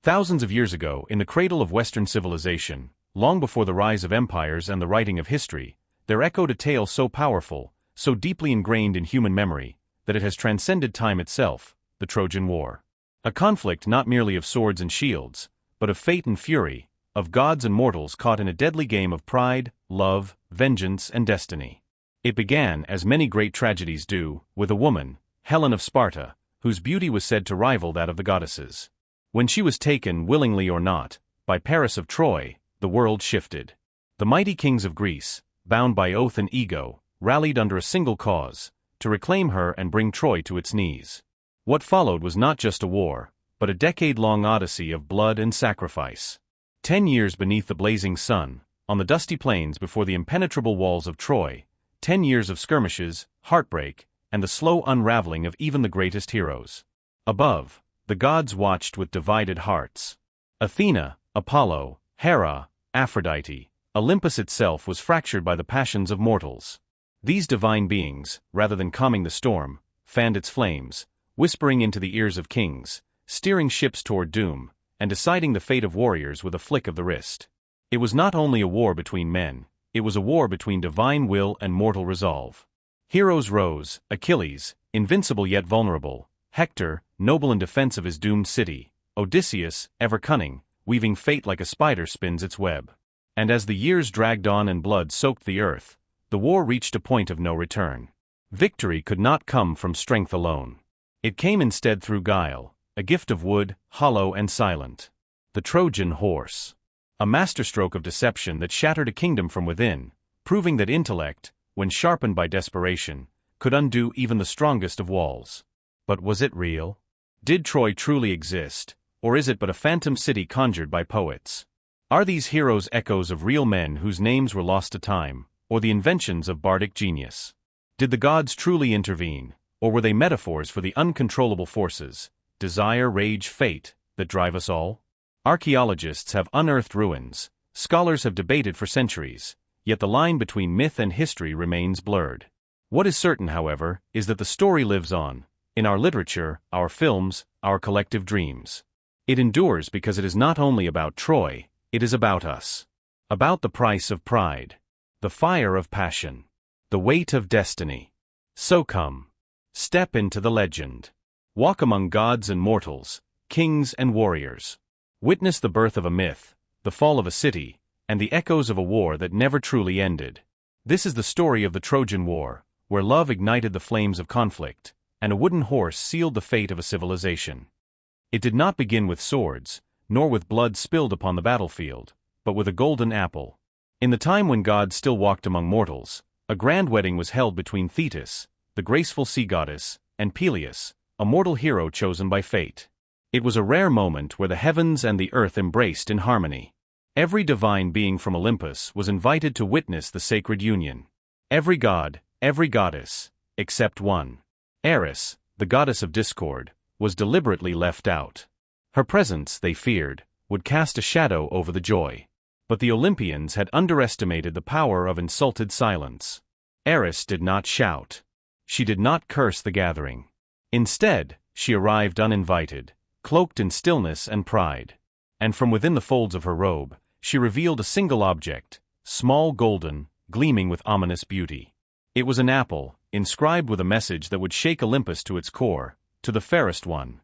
Thousands of years ago, in the cradle of Western civilization, long before the rise of empires and the writing of history, there echoed a tale so powerful, so deeply ingrained in human memory, that it has transcended time itself, the Trojan War. A conflict not merely of swords and shields, but of fate and fury, of gods and mortals caught in a deadly game of pride, love, vengeance, and destiny. It began, as many great tragedies do, with a woman, Helen of Sparta, whose beauty was said to rival that of the goddesses. When she was taken, willingly or not, by Paris of Troy, the world shifted. The mighty kings of Greece, bound by oath and ego, rallied under a single cause, to reclaim her and bring Troy to its knees. What followed was not just a war, but a decade-long odyssey of blood and sacrifice. 10 years beneath the blazing sun, on the dusty plains before the impenetrable walls of Troy, 10 years of skirmishes, heartbreak, and the slow unraveling of even the greatest heroes. Above, the gods watched with divided hearts. Athena, Apollo, Hera, Aphrodite, Olympus itself was fractured by the passions of mortals. These divine beings, rather than calming the storm, fanned its flames, whispering into the ears of kings, steering ships toward doom, and deciding the fate of warriors with a flick of the wrist. It was not only a war between men, it was a war between divine will and mortal resolve. Heroes rose: Achilles, invincible yet vulnerable; Hector, noble in defense of his doomed city; Odysseus, ever cunning, weaving fate like a spider spins its web. And as the years dragged on and blood soaked the earth, the war reached a point of no return. Victory could not come from strength alone. It came instead through guile, a gift of wood, hollow and silent. The Trojan Horse. A masterstroke of deception that shattered a kingdom from within, proving that intellect, when sharpened by desperation, could undo even the strongest of walls. But was it real? Did Troy truly exist, or is it but a phantom city conjured by poets? Are these heroes echoes of real men whose names were lost to time, or the inventions of bardic genius? Did the gods truly intervene, or were they metaphors for the uncontrollable forces, desire, rage, fate, that drive us all? Archaeologists have unearthed ruins, scholars have debated for centuries, yet the line between myth and history remains blurred. What is certain, however, is that the story lives on, in our literature, our films, our collective dreams. It endures because it is not only about Troy, it is about us. About the price of pride, the fire of passion, the weight of destiny. So come, step into the legend. Walk among gods and mortals, kings and warriors. Witness the birth of a myth, the fall of a city, and the echoes of a war that never truly ended. This is the story of the Trojan War, where love ignited the flames of conflict, and a wooden horse sealed the fate of a civilization. It did not begin with swords, nor with blood spilled upon the battlefield, but with a golden apple. In the time when gods still walked among mortals, a grand wedding was held between Thetis, the graceful sea goddess, and Peleus, a mortal hero chosen by fate. It was a rare moment where the heavens and the earth embraced in harmony. Every divine being from Olympus was invited to witness the sacred union. Every god, every goddess, except one. Eris, the goddess of discord, was deliberately left out. Her presence, they feared, would cast a shadow over the joy. But the Olympians had underestimated the power of insulted silence. Eris did not shout. She did not curse the gathering. Instead, she arrived uninvited, cloaked in stillness and pride. And from within the folds of her robe, she revealed a single object, small, golden, gleaming with ominous beauty. It was an apple, inscribed with a message that would shake Olympus to its core, to the fairest one.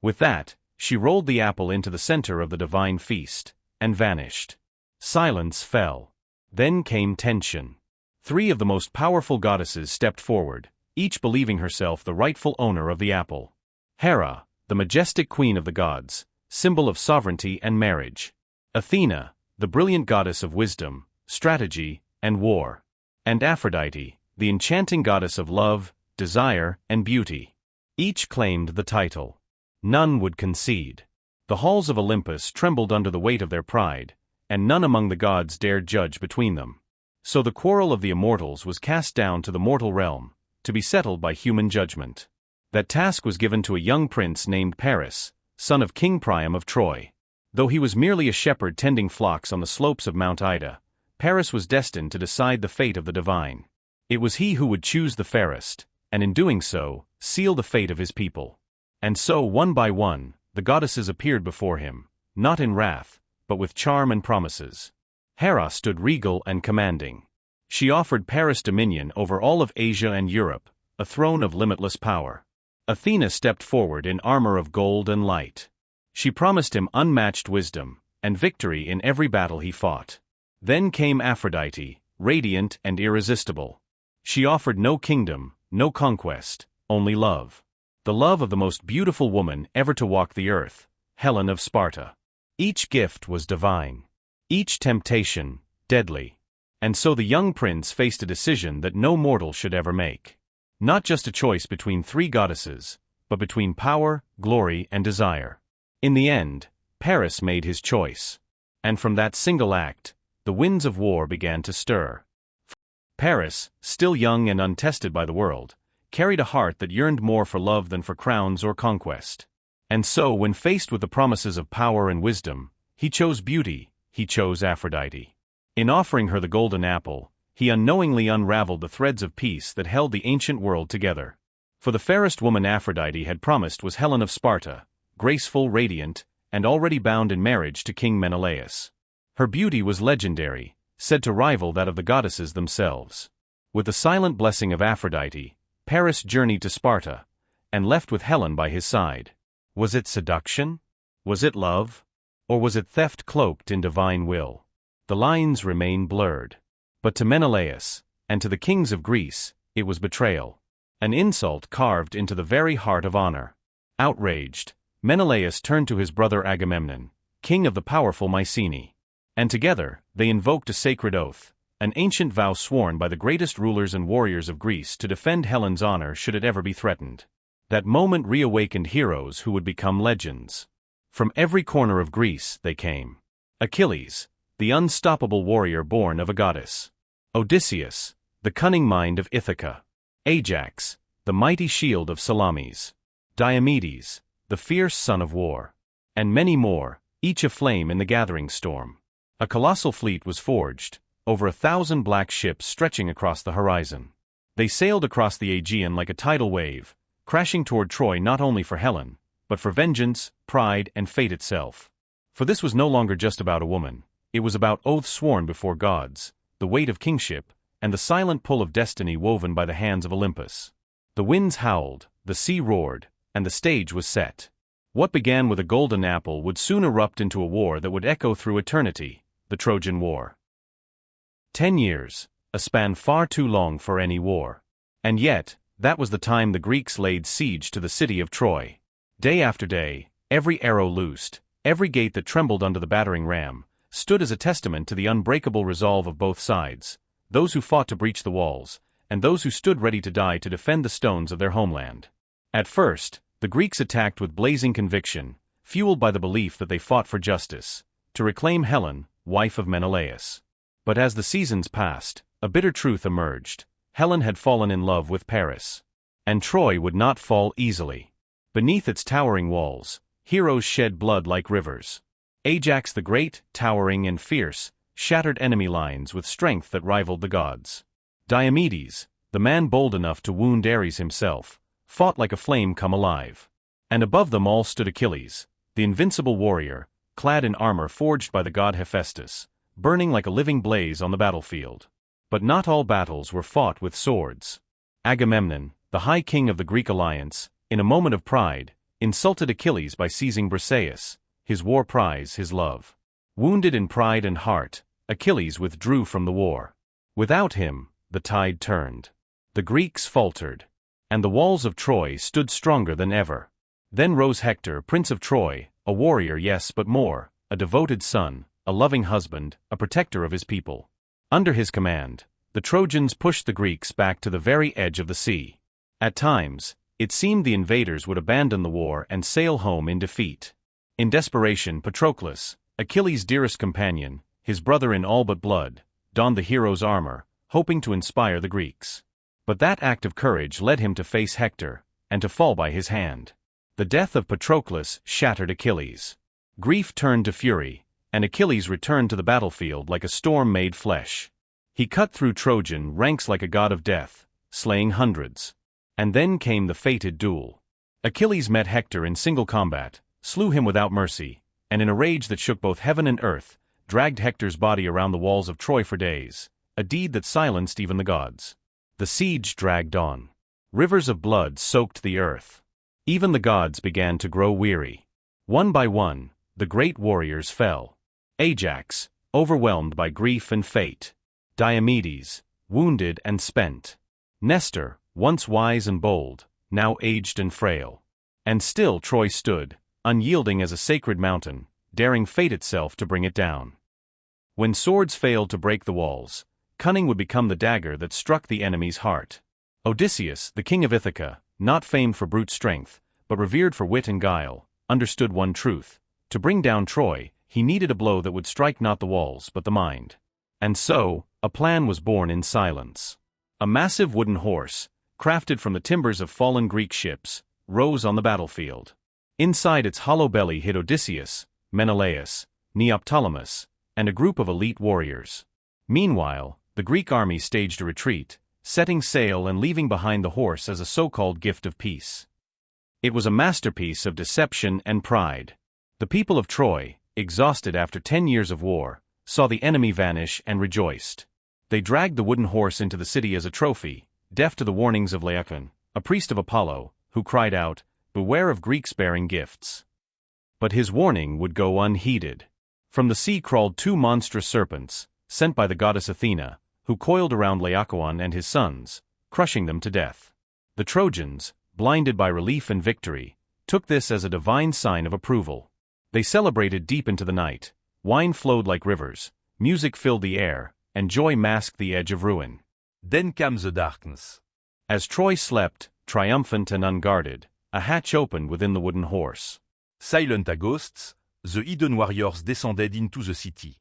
With that, she rolled the apple into the center of the divine feast, and vanished. Silence fell. Then came tension. 3 of the most powerful goddesses stepped forward, each believing herself the rightful owner of the apple. Hera, the majestic queen of the gods, symbol of sovereignty and marriage. Athena, the brilliant goddess of wisdom, strategy, and war. And Aphrodite, the enchanting goddess of love, desire, and beauty. Each claimed the title. None would concede. The halls of Olympus trembled under the weight of their pride, and none among the gods dared judge between them. So the quarrel of the immortals was cast down to the mortal realm, to be settled by human judgment. That task was given to a young prince named Paris, son of King Priam of Troy. Though he was merely a shepherd tending flocks on the slopes of Mount Ida, Paris was destined to decide the fate of the divine. It was he who would choose the fairest, and in doing so, seal the fate of his people. And so, one by one, the goddesses appeared before him, not in wrath, but with charm and promises. Hera stood regal and commanding. She offered Paris dominion over all of Asia and Europe, a throne of limitless power. Athena stepped forward in armor of gold and light. She promised him unmatched wisdom and victory in every battle he fought. Then came Aphrodite, radiant and irresistible. She offered no kingdom, no conquest, only love. The love of the most beautiful woman ever to walk the earth, Helen of Sparta. Each gift was divine. Each temptation, deadly. And so the young prince faced a decision that no mortal should ever make. Not just a choice between three goddesses, but between power, glory, and desire. In the end, Paris made his choice. And from that single act, the winds of war began to stir. Paris, still young and untested by the world, carried a heart that yearned more for love than for crowns or conquest. And so, when faced with the promises of power and wisdom, he chose beauty, he chose Aphrodite. In offering her the golden apple, he unknowingly unraveled the threads of peace that held the ancient world together. For the fairest woman Aphrodite had promised was Helen of Sparta, graceful, radiant, and already bound in marriage to King Menelaus. Her beauty was legendary, said to rival that of the goddesses themselves. With the silent blessing of Aphrodite, Paris journeyed to Sparta, and left with Helen by his side. Was it seduction? Was it love? Or was it theft cloaked in divine will? The lines remain blurred. But to Menelaus, and to the kings of Greece, it was betrayal. An insult carved into the very heart of honor. Outraged, Menelaus turned to his brother Agamemnon, king of the powerful Mycenae. And together, they invoked a sacred oath, an ancient vow sworn by the greatest rulers and warriors of Greece to defend Helen's honor should it ever be threatened. That moment reawakened heroes who would become legends. From every corner of Greece they came. Achilles, the unstoppable warrior born of a goddess. Odysseus, the cunning mind of Ithaca. Ajax, the mighty shield of Salamis. Diomedes, the fierce son of war. And many more, each aflame in the gathering storm. A colossal fleet was forged, over 1,000 black ships stretching across the horizon. They sailed across the Aegean like a tidal wave, crashing toward Troy not only for Helen, but for vengeance, pride, and fate itself. For this was no longer just about a woman, it was about oaths sworn before gods, the weight of kingship, and the silent pull of destiny woven by the hands of Olympus. The winds howled, the sea roared, and the stage was set. What began with a golden apple would soon erupt into a war that would echo through eternity, the Trojan War. 10 years, a span far too long for any war. And yet, that was the time the Greeks laid siege to the city of Troy. Day after day, every arrow loosed, every gate that trembled under the battering ram, stood as a testament to the unbreakable resolve of both sides, those who fought to breach the walls, and those who stood ready to die to defend the stones of their homeland. At first, the Greeks attacked with blazing conviction, fueled by the belief that they fought for justice, to reclaim Helen, wife of Menelaus. But as the seasons passed, a bitter truth emerged. Helen had fallen in love with Paris. And Troy would not fall easily. Beneath its towering walls, heroes shed blood like rivers. Ajax the Great, towering and fierce, shattered enemy lines with strength that rivaled the gods. Diomedes, the man bold enough to wound Ares himself, fought like a flame come alive. And above them all stood Achilles, the invincible warrior, clad in armor forged by the god Hephaestus, burning like a living blaze on the battlefield. But not all battles were fought with swords. Agamemnon, the high king of the Greek alliance, in a moment of pride, insulted Achilles by seizing Briseis, his war prize, his love. Wounded in pride and heart, Achilles withdrew from the war. Without him, the tide turned. The Greeks faltered. And the walls of Troy stood stronger than ever. Then rose Hector, prince of Troy, a warrior, yes, but more, a devoted son, a loving husband, a protector of his people. Under his command, the Trojans pushed the Greeks back to the very edge of the sea. At times, it seemed the invaders would abandon the war and sail home in defeat. In desperation, Patroclus, Achilles' dearest companion, his brother in all but blood, donned the hero's armor, hoping to inspire the Greeks. But that act of courage led him to face Hector, and to fall by his hand. The death of Patroclus shattered Achilles. Grief turned to fury, and Achilles returned to the battlefield like a storm made flesh. He cut through Trojan ranks like a god of death, slaying hundreds. And then came the fated duel. Achilles met Hector in single combat, slew him without mercy, and in a rage that shook both heaven and earth, dragged Hector's body around the walls of Troy for days, a deed that silenced even the gods. The siege dragged on. Rivers of blood soaked the earth. Even the gods began to grow weary. One by one, the great warriors fell. Ajax, overwhelmed by grief and fate. Diomedes, wounded and spent. Nestor, once wise and bold, now aged and frail. And still Troy stood, unyielding as a sacred mountain, daring fate itself to bring it down. When swords failed to break the walls, cunning would become the dagger that struck the enemy's heart. Odysseus, the king of Ithaca, not famed for brute strength, but revered for wit and guile, understood one truth: to bring down Troy, he needed a blow that would strike not the walls but the mind. And so, a plan was born in silence. A massive wooden horse, crafted from the timbers of fallen Greek ships, rose on the battlefield. Inside its hollow belly hid Odysseus, Menelaus, Neoptolemus, and a group of elite warriors. Meanwhile, the Greek army staged a retreat, setting sail and leaving behind the horse as a so-called gift of peace. It was a masterpiece of deception and pride. The people of Troy, exhausted after 10 years of war, saw the enemy vanish and rejoiced. They dragged the wooden horse into the city as a trophy, deaf to the warnings of Laocoon, a priest of Apollo, who cried out, "Beware of Greeks bearing gifts." But his warning would go unheeded. From the sea crawled 2 monstrous serpents, sent by the goddess Athena, who coiled around Laocoon and his sons, crushing them to death. The Trojans, blinded by relief and victory, took this as a divine sign of approval. They celebrated deep into the night. Wine flowed like rivers, music filled the air, and joy masked the edge of ruin. Then came the darkness. As Troy slept, triumphant and unguarded, a hatch opened within the wooden horse. Silent as ghosts, the hidden warriors descended into the city.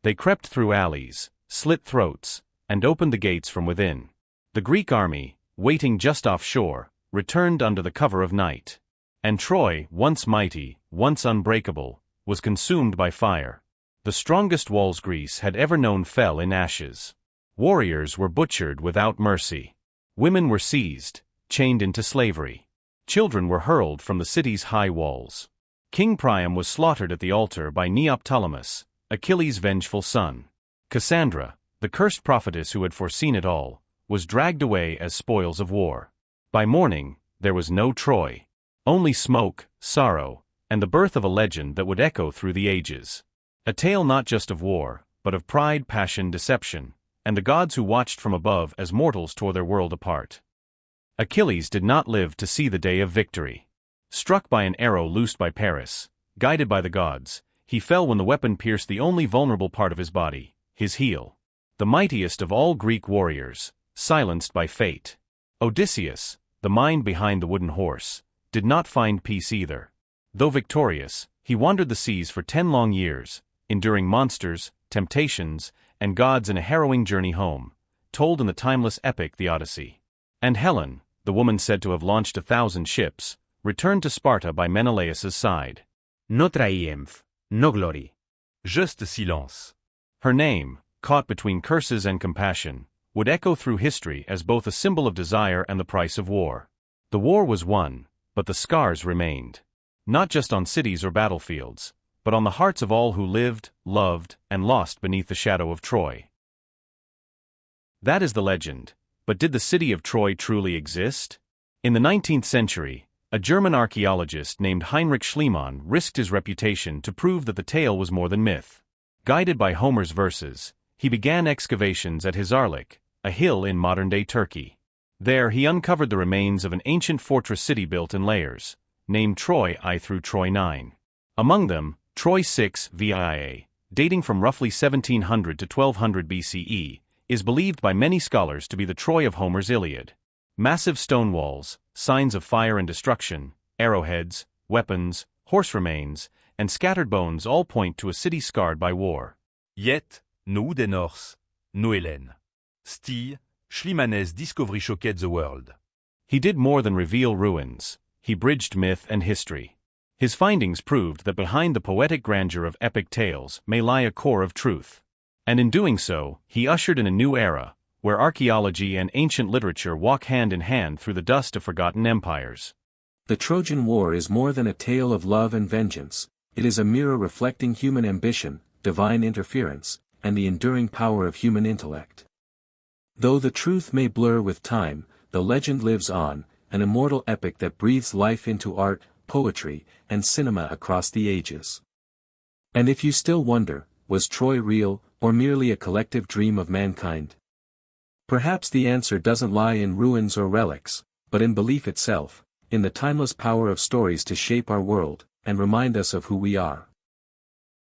They crept through alleys, slit throats, and opened the gates from within. The Greek army, waiting just offshore, returned under the cover of night. And Troy, once mighty, once unbreakable, was consumed by fire. The strongest walls Greece had ever known fell in ashes. Warriors were butchered without mercy. Women were seized, chained into slavery. Children were hurled from the city's high walls. King Priam was slaughtered at the altar by Neoptolemus, Achilles' vengeful son. Cassandra, the cursed prophetess who had foreseen it all, was dragged away as spoils of war. By morning, there was no Troy. Only smoke, sorrow, and the birth of a legend that would echo through the ages. A tale not just of war, but of pride, passion, deception, and the gods who watched from above as mortals tore their world apart. Achilles did not live to see the day of victory. Struck by an arrow loosed by Paris, guided by the gods, he fell when the weapon pierced the only vulnerable part of his body, his heel. The mightiest of all Greek warriors, silenced by fate. Odysseus, the mind behind the wooden horse, did not find peace either. Though victorious, he wandered the seas for 10 long years, enduring monsters, temptations, and gods in a harrowing journey home, told in the timeless epic the Odyssey. And Helen, the woman said to have launched 1,000 ships, returned to Sparta by Menelaus's side. No triumph, no glory. Juste silence. Her name, caught between curses and compassion, would echo through history as both a symbol of desire and the price of war. The war was won, but the scars remained. Not just on cities or battlefields, but on the hearts of all who lived, loved, and lost beneath the shadow of Troy. That is the legend, but did the city of Troy truly exist? In the 19th century, a German archaeologist named Heinrich Schliemann risked his reputation to prove that the tale was more than myth. Guided by Homer's verses, he began excavations at Hisarlik, a hill in modern-day Turkey. There he uncovered the remains of an ancient fortress city built in layers, named Troy I through Troy 9. Among them, Troy 6 VIA, dating from roughly 1700 to 1200 BCE, is believed by many scholars to be the Troy of Homer's Iliad. Massive stone walls, signs of fire and destruction, arrowheads, weapons, horse remains, and scattered bones all point to a city scarred by war. Yet, no wooden horse, no Helen. Still, Schliemann's discovery shocked the world. He did more than reveal ruins, he bridged myth and history. His findings proved that behind the poetic grandeur of epic tales may lie a core of truth. And in doing so, he ushered in a new era, where archaeology and ancient literature walk hand in hand through the dust of forgotten empires. The Trojan War is more than a tale of love and vengeance, it is a mirror reflecting human ambition, divine interference, and the enduring power of human intellect. Though the truth may blur with time, the legend lives on, an immortal epic that breathes life into art, poetry, and cinema across the ages. And if you still wonder, was Troy real, or merely a collective dream of mankind? Perhaps the answer doesn't lie in ruins or relics, but in belief itself, in the timeless power of stories to shape our world, and remind us of who we are.